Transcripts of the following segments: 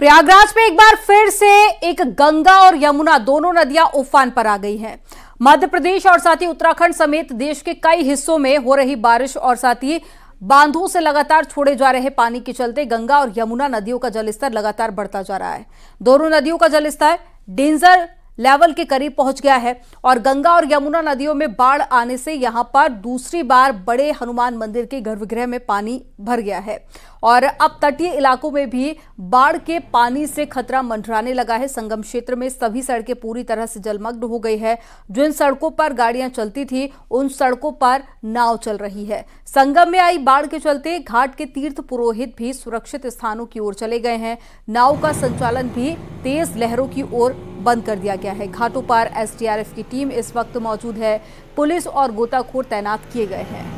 प्रयागराज में एक बार फिर से एक गंगा और यमुना दोनों नदियां उफान पर आ गई हैं। मध्य प्रदेश और साथ ही उत्तराखंड समेत देश के कई हिस्सों में हो रही बारिश और साथ ही बांधों से लगातार छोड़े जा रहे पानी के चलते गंगा और यमुना नदियों का जलस्तर लगातार बढ़ता जा रहा है। दोनों नदियों का जलस्तर डेंजर लेवल के करीब पहुंच गया है और गंगा और यमुना नदियों में बाढ़ आने से यहां पर दूसरी बार बड़े हनुमान मंदिर के गर्भगृह में पानी भर गया है और अब तटीय इलाकों में भी बाढ़ के पानी से खतरा मंडराने लगा है। संगम क्षेत्र में सभी सड़कें पूरी तरह से जलमग्न हो गई है। जिन सड़कों पर गाड़ियां चलती थी उन सड़कों पर नाव चल रही है। संगम में आई बाढ़ के चलते घाट के तीर्थ पुरोहित भी सुरक्षित स्थानों की ओर चले गए हैं। नाव का संचालन भी तेज लहरों की ओर बंद कर दिया गया है। घाटों पर एसडीआरएफ की टीम इस वक्त मौजूद है। पुलिस और गोताखोर तैनात किए गए हैं।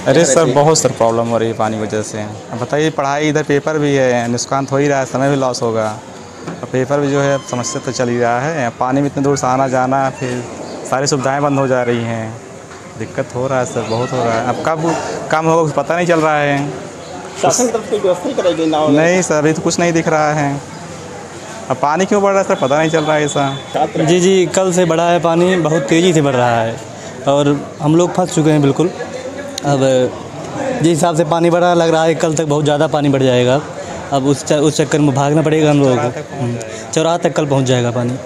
अरे सर, बहुत सर प्रॉब्लम हो रही है पानी की वजह से। अब बताइए, पढ़ाई इधर पेपर भी है, नुकसान हो ही रहा है, समय भी लॉस होगा और पेपर भी जो है समस्या तो चल ही रहा है। पानी में इतने दूर से आना जाना, फिर सारी सुविधाएं बंद हो जा रही हैं, दिक्कत हो रहा है सर, बहुत हो रहा है। अब कब काम होगा कुछ पता नहीं चल रहा है। शासन तरफ से व्यवस्था कराई गई नाव? नहीं सर, अभी तो कुछ नहीं दिख रहा है। अब पानी क्यों बढ़ रहा है सर, पता नहीं चल रहा है ऐसा। जी, कल से बढ़ा है पानी, बहुत तेज़ी से बढ़ रहा है और हम लोग फंस चुके हैं बिल्कुल। अब जिस हिसाब से पानी बढ़ा लग रहा है कल तक बहुत ज़्यादा पानी बढ़ जाएगा। अब उस चक्कर में भागना पड़ेगा हम लोगों को। चौराहा तक कल पहुंच जाएगा पानी।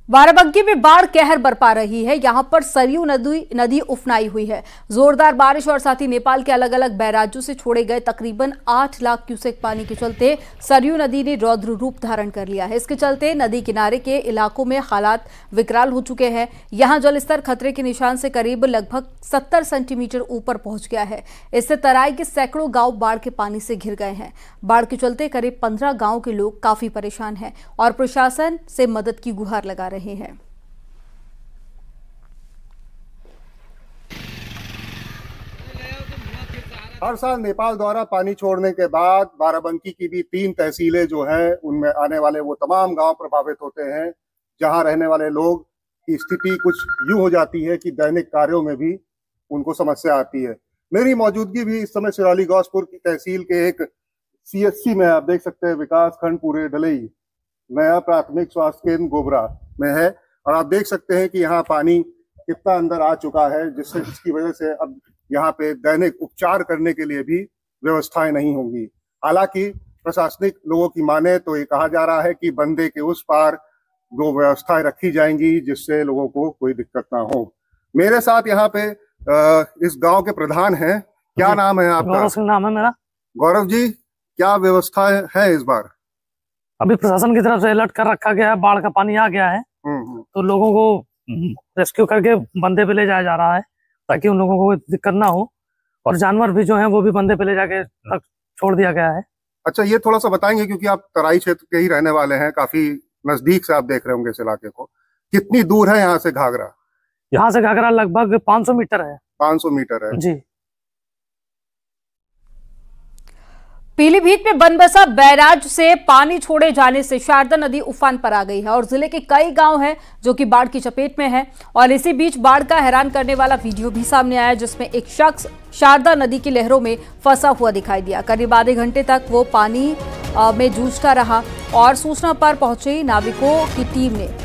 बाराबंकी में बाढ़ कहर बरपा रही है। यहां पर सरयू नदी उफनाई हुई है। जोरदार बारिश और साथ ही नेपाल के अलग अलग बैराजों से छोड़े गए तकरीबन 8 लाख क्यूसेक पानी के चलते सरयू नदी ने रौद्र रूप धारण कर लिया है। इसके चलते नदी किनारे के इलाकों में हालात विकराल हो चुके हैं। यहां जलस्तर खतरे के निशान से करीब लगभग 70 सेंटीमीटर ऊपर पहुंच गया है। इससे तराई के सैकड़ों गांव बाढ़ के पानी से घिर गए हैं। बाढ़ के चलते करीब 15 गांव के लोग काफी परेशान हैं और प्रशासन से मदद की गुहार लगा रहे हैं। हर साल नेपाल द्वारा पानी छोड़ने के बाद बाराबंकी की भी 3 तहसीलें जो हैं उनमें आने वाले वो तमाम गांव प्रभावित होते हैं, जहां रहने वाले लोग की स्थिति कुछ यूं हो जाती है कि दैनिक कार्यों में भी उनको समस्या आती है। मेरी मौजूदगी भी इस समय सिराली गौसपुर की तहसील के एक सीएचसी में, आप देख सकते हैं, विकास खंड पूरे डलई नया प्राथमिक स्वास्थ्य केंद्र गोबरा में है और आप देख सकते हैं कि यहाँ पानी कितना अंदर आ चुका है, जिसकी वजह से अब यहाँ पे दैनिक उपचार करने के लिए भी व्यवस्थाएं नहीं होंगी। हालांकि प्रशासनिक लोगों की माने तो ये कहा जा रहा है कि बंदे के उस पार दो व्यवस्थाएं रखी जाएंगी जिससे लोगों को कोई दिक्कत ना हो। मेरे साथ यहाँ पे इस गांव के प्रधान हैं। क्या नाम है आपका? गौरव सिंह नाम है मेरा। गौरव जी, क्या व्यवस्था है इस बार? अभी प्रशासन की तरफ से अलर्ट कर रखा गया है, बाढ़ का पानी आ गया है तो लोगों को रेस्क्यू करके बंदे पे ले जाया जा रहा है ताकि उन लोगों को दिक्कत ना हो और जानवर भी जो है वो भी बंदे पे ले जाके तक छोड़ दिया गया है। अच्छा, ये थोड़ा सा बताएंगे क्योंकि आप तराई क्षेत्र के ही रहने वाले हैं, काफी नजदीक से आप देख रहे होंगे इस इलाके को। कितनी दूर है यहाँ से घाघरा? यहाँ से घाघरा लगभग 500 मीटर है। 500 मीटर है जी। पीलीभीत में बनबसा बैराज से पानी छोड़े जाने से शारदा नदी उफान पर आ गई है और जिले के कई गांव हैं जो कि बाढ़ की चपेट में हैं। और इसी बीच बाढ़ का हैरान करने वाला वीडियो भी सामने आया जिसमें एक शख्स शारदा नदी की लहरों में फंसा हुआ दिखाई दिया। करीब आधे घंटे तक वो पानी में जूझता रहा और सूचना पर पहुंचे नाविकों की टीम ने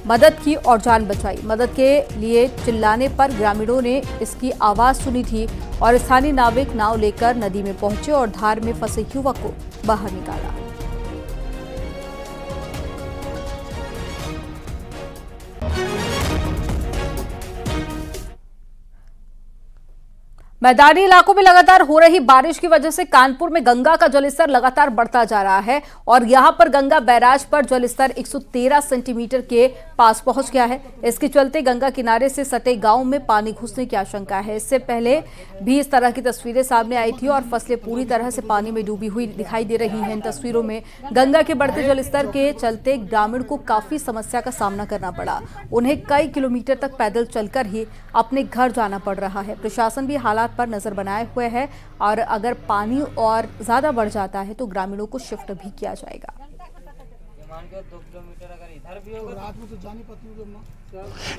मदद की और जान बचाई। मदद के लिए चिल्लाने पर ग्रामीणों ने इसकी आवाज सुनी थी और स्थानीय नाविक नाव लेकर नदी में पहुंचे और धार में फंसे युवक को बाहर निकाला। मैदानी इलाकों में लगातार हो रही बारिश की वजह से कानपुर में गंगा का जलस्तर लगातार बढ़ता जा रहा है और यहां पर गंगा बैराज पर जलस्तर 113 सेंटीमीटर के पास पहुंच गया है। इसके चलते गंगा किनारे से सटे गांव में पानी घुसने की आशंका है। इससे पहले भी इस तरह की तस्वीरें सामने आई थी और फसलें पूरी तरह से पानी में डूबी हुई दिखाई दे रही हैं। इन तस्वीरों में गंगा के बढ़ते जलस्तर के चलते ग्रामीण को काफी समस्या का सामना करना पड़ा। उन्हें कई किलोमीटर तक पैदल चलकर ही अपने घर जाना पड़ रहा है। प्रशासन भी हालात पर नजर बनाए हुए है और अगर पानी और ज्यादा बढ़ जाता है तो ग्रामीणों को शिफ्ट भी किया जाएगा।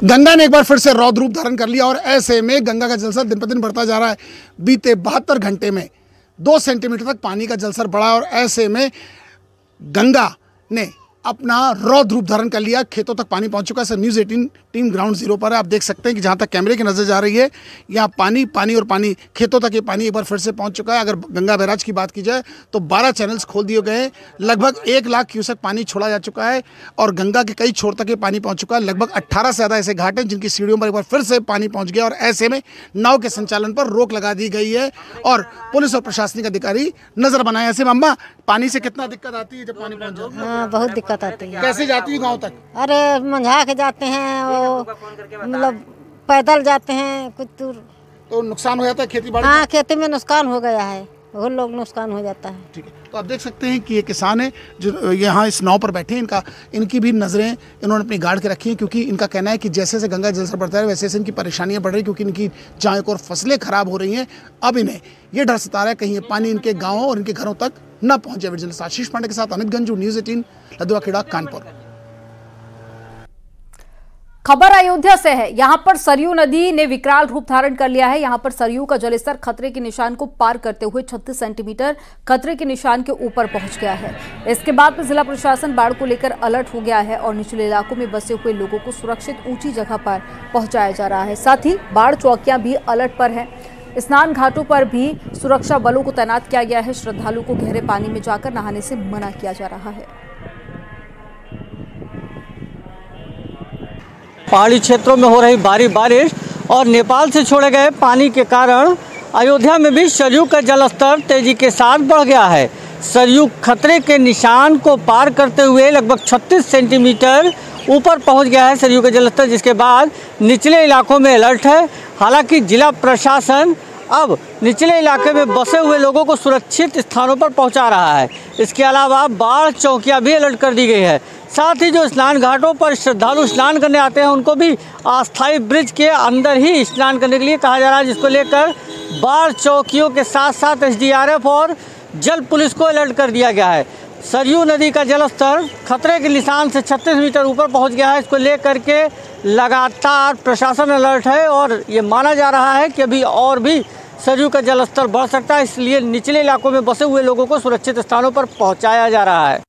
गंगा ने एक बार फिर से रौद्र रूप धारण कर लिया और ऐसे में गंगा का जलस्तर दिन प्रतिदिन बढ़ता जा रहा है। बीते 72 घंटे में 2 सेंटीमीटर तक पानी का जलस्तर बढ़ा और ऐसे में गंगा ने अपना रौद्र रूप धारण कर लिया, खेतों तक पानी पहुंच चुका है। Sir news 18 team ground zero पर है। आप देख सकते हैं कि जहां तक कैमरे की नजर जा रही है यहाँ पानी पानी और पानी, खेतों तक ये पानी एक बार फिर से पहुंच चुका है। अगर गंगा बैराज की बात की जाए तो 12 चैनल्स खोल दिए गए हैं, लगभग 1 लाख क्यूसेक पानी छोड़ा जा चुका है और गंगा के कई छोर तक ये पानी पहुँच चुका है। लगभग 18 से ज़्यादा ऐसे घाट हैं जिनकी सीढ़ियों पर एक बार फिर से पानी पहुँच गया और ऐसे में नाव के संचालन पर रोक लगा दी गई है और पुलिस और प्रशासनिक अधिकारी नजर बनाए। ऐसे अम्मा, पानी से कितना दिक्कत आती है जब पानी पहुँच जाता है? हाँ, बहुत दिक्कत आती है। कैसे जाती है गाँव तक? अरे मंझा के जाते हैं, वो मतलब पैदल जाते हैं कुछ दूर। तो नुकसान हो जाता है खेती बाड़ी? हाँ, खेती में नुकसान हो गया है, बहुत लोग नुकसान हो जाता है। ठीक है, तो आप देख सकते हैं कि ये किसान है जो यहाँ इस नाव पर बैठे हैं। इनकी भी नज़रें इन्होंने अपनी गाड़ के रखी हैं क्योंकि इनका कहना है कि जैसे जैसे गंगा जलस्तर बढ़ता है वैसे वैसे इनकी परेशानियां बढ़ रही हैं क्योंकि इनकी जहाँ एक और फसलें खराब हो रही हैं। अब इन्हें ये डर सता रहा है कहीं ये पानी इनके गाँवों और इनके घरों तक न पहुँचे। विजिलेंस आशीष पांडे के साथ अमित गंजू, न्यूज़ 18, लदुआ खेड़ा, कानपुर। खबर अयोध्या से है। यहां पर सरयू नदी ने विकराल रूप धारण कर लिया है। यहां पर सरयू का जलस्तर खतरे के निशान को पार करते हुए 36 सेंटीमीटर खतरे के निशान के ऊपर पहुंच गया है। इसके बाद में जिला प्रशासन बाढ़ को लेकर अलर्ट हो गया है और निचले इलाकों में बसे हुए लोगों को सुरक्षित ऊंची जगह पर पहुंचाया जा रहा है। साथ ही बाढ़ चौकियां भी अलर्ट पर है। स्नान घाटों पर भी सुरक्षा बलों को तैनात किया गया है। श्रद्धालुओं को गहरे पानी में जाकर नहाने से मना किया जा रहा है। पहाड़ी क्षेत्रों में हो रही भारी बारिश और नेपाल से छोड़े गए पानी के कारण अयोध्या में भी सरयू का जलस्तर तेजी के साथ बढ़ गया है। सरयू खतरे के निशान को पार करते हुए लगभग 36 सेंटीमीटर ऊपर पहुंच गया है सरयू का जलस्तर, जिसके बाद निचले इलाकों में अलर्ट है। हालांकि जिला प्रशासन अब निचले इलाके में बसे हुए लोगों को सुरक्षित स्थानों पर पहुंचा रहा है। इसके अलावा बाढ़ चौकियां भी अलर्ट कर दी गई है। साथ ही जो स्नान घाटों पर श्रद्धालु स्नान करने आते हैं उनको भी अस्थायी ब्रिज के अंदर ही स्नान करने के लिए कहा जा रहा है, जिसको लेकर बाढ़ चौकियों के साथ साथ SDRF और जल पुलिस को अलर्ट कर दिया गया है। सरयू नदी का जलस्तर खतरे के निशान से 36 मीटर ऊपर पहुंच गया है। इसको लेकर के लगातार प्रशासन अलर्ट है और ये माना जा रहा है कि अभी और भी सरयू का जलस्तर बढ़ सकता है, इसलिए निचले इलाकों में बसे हुए लोगों को सुरक्षित स्थानों पर पहुंचाया जा रहा है।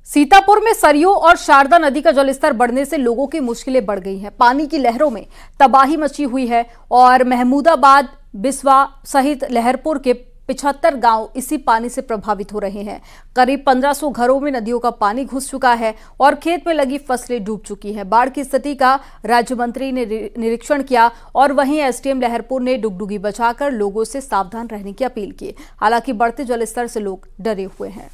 सीतापुर में सरयू और शारदा नदी का जलस्तर बढ़ने से लोगों की मुश्किलें बढ़ गई हैं। पानी की लहरों में तबाही मची हुई है और महमूदाबाद, बिस्वा सहित लहरपुर के 75 गांव इसी पानी से प्रभावित हो रहे हैं। करीब 1500 घरों में नदियों का पानी घुस चुका है और खेत में लगी फसलें डूब चुकी हैं। बाढ़ की स्थिति का राज्य मंत्री ने निरीक्षण किया और वहीं SDM लहरपुर ने डुगडुगी बचाकर लोगों से सावधान रहने की अपील की। हालांकि बढ़ते जलस्तर से लोग डरे हुए हैं।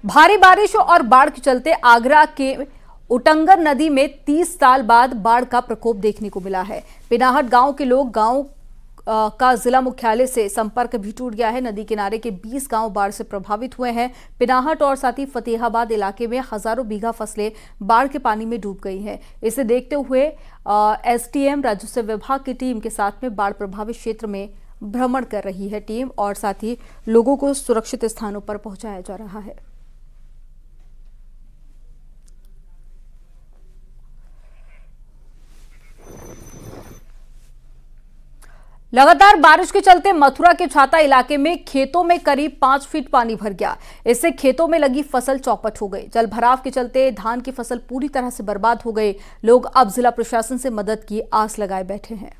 भारी बारिश और बाढ़ के चलते आगरा के उटंगर नदी में 30 साल बाद बाढ़ का प्रकोप देखने को मिला है। पिनाहट गांव के लोग गांव का जिला मुख्यालय से संपर्क भी टूट गया है। नदी किनारे के 20 गांव बाढ़ से प्रभावित हुए हैं। पिनाहट और साथ ही फतेहाबाद इलाके में हजारों बीघा फसलें बाढ़ के पानी में डूब गई हैं। इसे देखते हुए SDM राजस्व विभाग की टीम के साथ में बाढ़ प्रभावित क्षेत्र में भ्रमण कर रही है टीम और साथ ही लोगों को सुरक्षित स्थानों पर पहुंचाया जा रहा है। लगातार बारिश के चलते मथुरा के छाता इलाके में खेतों में करीब 5 फीट पानी भर गया। इससे खेतों में लगी फसल चौपट हो गई। जल भराव के चलते धान की फसल पूरी तरह से बर्बाद हो गई। लोग अब जिला प्रशासन से मदद की आस लगाए बैठे हैं।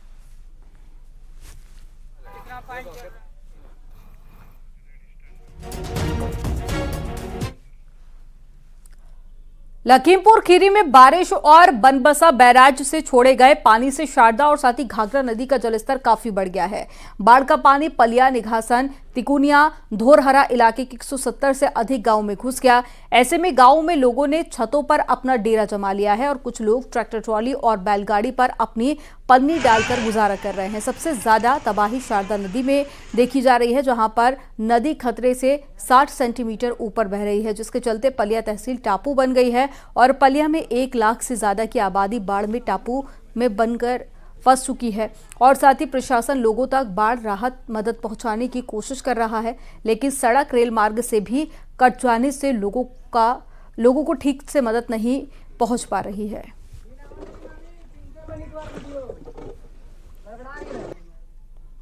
लखीमपुर खीरी में बारिश और बनबसा बैराज से छोड़े गए पानी से शारदा और साथ ही घाघरा नदी का जलस्तर काफी बढ़ गया है। बाढ़ का पानी पलिया, निघासन, तिकुनिया, धोरहरा इलाके के 170 से अधिक गांव में घुस गया। ऐसे में गांव में लोगों ने छतों पर अपना डेरा जमा लिया है और कुछ लोग ट्रैक्टर ट्रॉली और बैलगाड़ी पर अपनी पन्नी डालकर गुजारा कर रहे हैं। सबसे ज्यादा तबाही शारदा नदी में देखी जा रही है, जहां पर नदी खतरे से 60 सेंटीमीटर ऊपर बह रही है, जिसके चलते पलिया तहसील टापू बन गई है और पलिया में 1 लाख से ज्यादा की आबादी बाढ़ में टापू में बनकर फंस चुकी है और साथ ही प्रशासन लोगों तक बाढ़ राहत मदद पहुंचाने की कोशिश कर रहा है, लेकिन सड़क रेल मार्ग से भी कट जाने से लोगों को ठीक से मदद नहीं पहुंच पा रही है।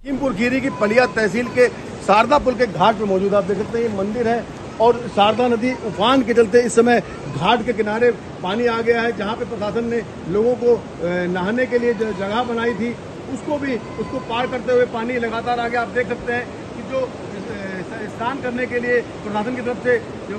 लखीमपुर खीरी की पलिया तहसील के शारदा पुल के घाट पर मौजूद आप देख सकते हैं, ये मंदिर है और शारदा नदी उफान के चलते इस समय घाट के किनारे पानी आ गया है। जहां पे प्रशासन ने लोगों को नहाने के लिए जगह बनाई थी, उसको पार करते हुए पानी लगातार आ गया। आप देख सकते हैं कि जो स्नान करने के लिए प्रशासन की तरफ से जो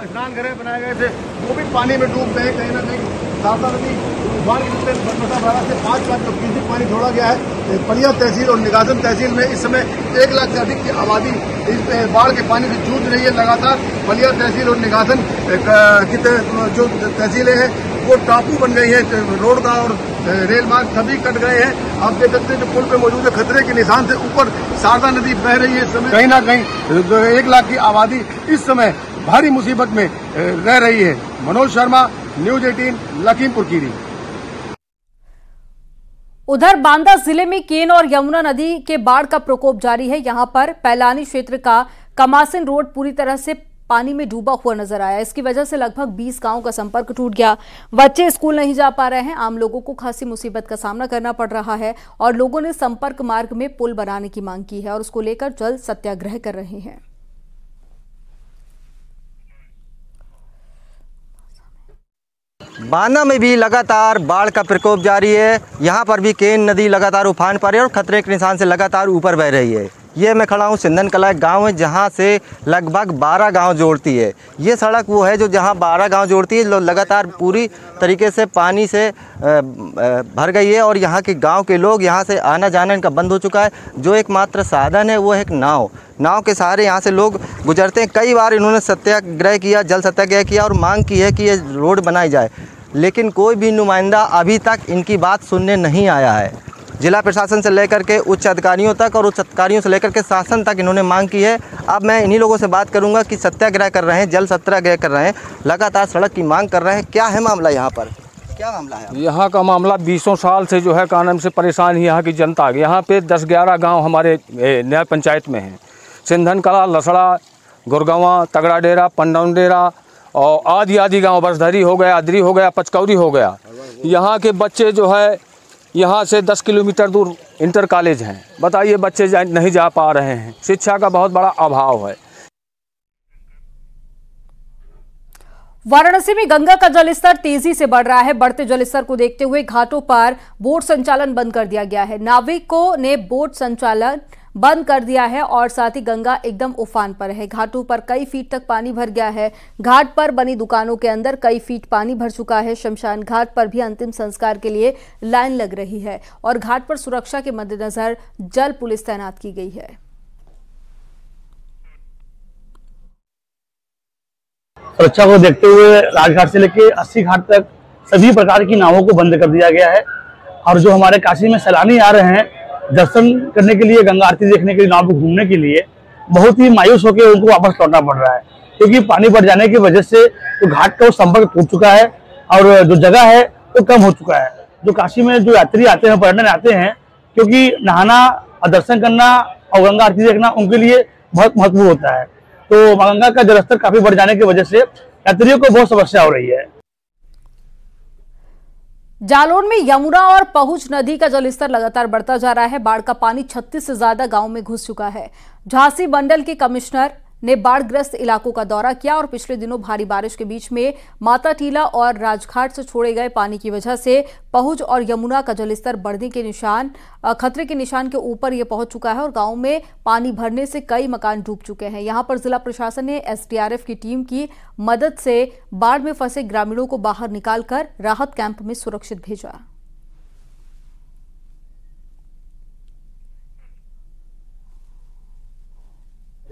स्नान घर बनाए गए थे वो भी पानी में डूब गए। कहीं ना कहीं शारदा नदी उफान के चलते बनबसा से 5 लाख क्यूसेक पानी छोड़ा गया है। पलिया तहसील और निगासन तहसील में इस समय 1 लाख से अधिक की आबादी इस बाढ़ के पानी से जूझ रही है। लगातार पलिया तहसील और निगासन की जो तहसीलें हैं वो टापू बन गई है, रोड का और रेल मार्ग सभी कट गए हैं। आप देख सकते हैं जो पुल पे मौजूद है, खतरे के निशान से ऊपर शारदा नदी बह रही है। इस समय कहीं ना कहीं 1 लाख की आबादी इस समय भारी मुसीबत में रह रही है। मनोज शर्मा, न्यूज 18, लखीमपुर खीरी। उधर बांदा जिले में केन और यमुना नदी के बाढ़ का प्रकोप जारी है। यहां पर पैलानी क्षेत्र का कमासिन रोड पूरी तरह से पानी में डूबा हुआ नजर आया। इसकी वजह से लगभग 20 गांवों का संपर्क टूट गया। बच्चे स्कूल नहीं जा पा रहे हैं। आम लोगों को खासी मुसीबत का सामना करना पड़ रहा है और लोगों ने संपर्क मार्ग में पुल बनाने की मांग की है और उसको लेकर जल्द सत्याग्रह कर रहे हैं। बांदा में भी लगातार बाढ़ का प्रकोप जारी है। यहाँ पर भी केन नदी लगातार उफान पर है और खतरे के निशान से लगातार ऊपर बह रही है। ये मैं खड़ा हूँ सिंधन कला गांव है, जहाँ से लगभग 12 गांव जोड़ती है। ये सड़क वो है जो जहाँ 12 गांव जोड़ती है, लगातार पूरी तरीके से पानी से भर गई है और यहाँ के गांव के लोग यहाँ से आना जाना इनका बंद हो चुका है। जो एकमात्र साधन है वो है एक नाव के सहारे यहाँ से लोग गुजरते हैं। कई बार इन्होंने सत्याग्रह किया, जल सत्याग्रह किया और मांग की है कि ये रोड बनाई जाए, लेकिन कोई भी नुमाइंदा अभी तक इनकी बात सुनने नहीं आया है। जिला प्रशासन से लेकर के उच्च अधिकारियों तक और उच्च अधिकारियों से लेकर के शासन तक इन्होंने मांग की है। अब मैं इन्हीं लोगों से बात करूंगा कि सत्याग्रह कर रहे हैं, जल सत्याग्रह कर रहे हैं, लगातार सड़क की मांग कर रहे हैं। क्या है मामला यहाँ पर, क्या मामला है? यहाँ का मामला 20 साल से जो है कानून से परेशान ही यहाँ की जनता। यहाँ पे 10-11 गाँव हमारे न्याय पंचायत में हैं। सिंधन कला, लसड़ा, गुरगावा, तगड़ा डेरा, पंडौन डेरा और आदि गाँव, बरसधरी हो गया, अदरी हो गया, पचकौरी हो गया। यहाँ के बच्चे जो है यहाँ से 10 किलोमीटर दूर इंटर कॉलेज हैं। बताइए बच्चे नहीं जा पा रहे हैं। शिक्षा का बहुत बड़ा अभाव है। वाराणसी में गंगा का जलस्तर तेजी से बढ़ रहा है। बढ़ते जलस्तर को देखते हुए घाटों पर बोट संचालन बंद कर दिया गया है। नाविकों ने बोट संचालन बंद कर दिया है और साथ ही गंगा एकदम उफान पर है। घाटों पर कई फीट तक पानी भर गया है। घाट पर बनी दुकानों के अंदर कई फीट पानी भर चुका है। शमशान घाट पर भी अंतिम संस्कार के लिए लाइन लग रही है और घाट पर सुरक्षा के मद्देनजर जल पुलिस तैनात की गई है। सुरक्षा को देखते हुए राजघाट से लेकर 80 घाट तक सभी प्रकार की नावों को बंद कर दिया गया है और जो हमारे काशी में सैलानी आ रहे हैं दर्शन करने के लिए, गंगा आरती देखने के लिए, नाव पर घूमने के लिए, बहुत ही मायूस होकर उनको वापस लौटना पड़ रहा है क्योंकि पानी बढ़ जाने की वजह से तो घाट का संपर्क टूट चुका है और जो जगह है वो कम हो चुका है। जो काशी में जो यात्री आते हैं, पर्यटन आते हैं, क्योंकि नहाना और दर्शन करना और गंगा आरती देखना उनके लिए बहुत महत्वपूर्ण होता है। तो गंगा का जलस्तर काफी बढ़ जाने की वजह से यात्रियों को बहुत समस्या हो रही है। जालौन में यमुना और पहुंच नदी का जलस्तर लगातार बढ़ता जा रहा है। बाढ़ का पानी 36 से ज्यादा गांव में घुस चुका है। झांसी मंडल के कमिश्नर ने बाढ़ग्रस्त इलाकों का दौरा किया और पिछले दिनों भारी बारिश के बीच में माता टीला और राजघाट से छोड़े गए पानी की वजह से पहुंच और यमुना का जलस्तर बढ़ने के निशान, खतरे के निशान के ऊपर ये पहुंच चुका है और गांव में पानी भरने से कई मकान डूब चुके हैं। यहां पर जिला प्रशासन ने एसडीआरएफ की टीम की मदद से बाढ़ में फंसे ग्रामीणों को बाहर निकालकर राहत कैंप में सुरक्षित भेजा।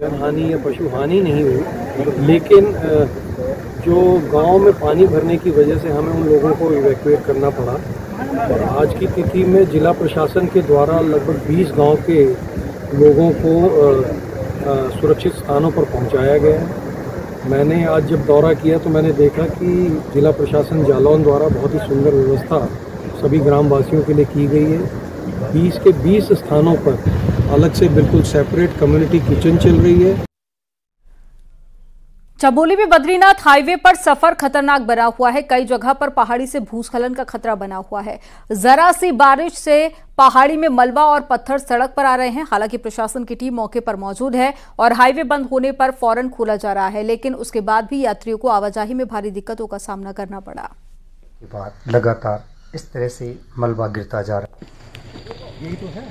जनहानि या पशु हानि नहीं हुई, लेकिन जो गांव में पानी भरने की वजह से हमें उन लोगों को इवैक्यूएट करना पड़ा। और आज की तिथि में जिला प्रशासन के द्वारा लगभग 20 गांव के लोगों को सुरक्षित स्थानों पर पहुंचाया गया है। मैंने आज जब दौरा किया तो मैंने देखा कि जिला प्रशासन जालौन द्वारा बहुत ही सुंदर व्यवस्था सभी ग्रामवासियों के लिए की गई है। 20 के 20 स्थानों पर अलग से बिल्कुल सेपरेट कम्युनिटी किचन चल रही है। चमोली में बद्रीनाथ हाईवे पर सफर खतरनाक बना हुआ है। कई जगह पर पहाड़ी से भूस्खलन का खतरा बना हुआ है। जरा सी बारिश से पहाड़ी में मलबा और पत्थर सड़क पर आ रहे हैं। हालांकि प्रशासन की टीम मौके पर मौजूद है और हाईवे बंद होने पर फौरन खोला जा रहा है, लेकिन उसके बाद भी यात्रियों को आवाजाही में भारी दिक्कतों का सामना करना पड़ा। लगातार इस तरह से मलबा गिरता जा रहा है। यही तो है।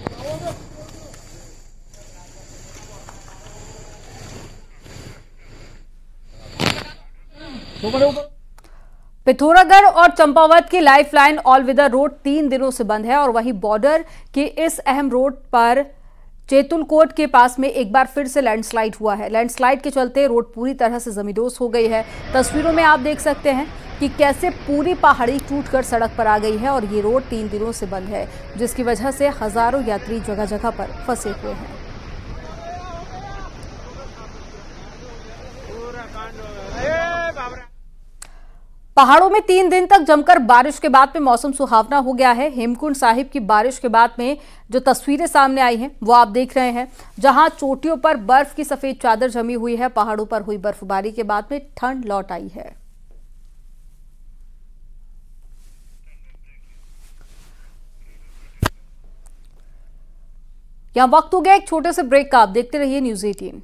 पिथौरागढ़ और चंपावत की लाइफलाइन ऑल वेदर रोड 3 दिनों से बंद है और वहीं बॉर्डर के इस अहम रोड पर चेतुलकोट के पास में एक बार फिर से लैंडस्लाइड हुआ है। लैंडस्लाइड के चलते रोड पूरी तरह से जमींदोज हो गई है। तस्वीरों में आप देख सकते हैं कि कैसे पूरी पहाड़ी टूटकर सड़क पर आ गई है और ये रोड 3 दिनों से बंद है, जिसकी वजह से हजारों यात्री जगह जगह पर फंसे हुए हैं। पहाड़ों में 3 दिन तक जमकर बारिश के बाद में मौसम सुहावना हो गया है। हेमकुंड साहिब की बारिश के बाद में जो तस्वीरें सामने आई हैं वो आप देख रहे हैं, जहां चोटियों पर बर्फ की सफेद चादर जमी हुई है। पहाड़ों पर हुई बर्फबारी के बाद में ठंड लौट आई है। यहां वक्त हो गया एक छोटे से ब्रेक का। आप देखते रहिए न्यूज़ 18।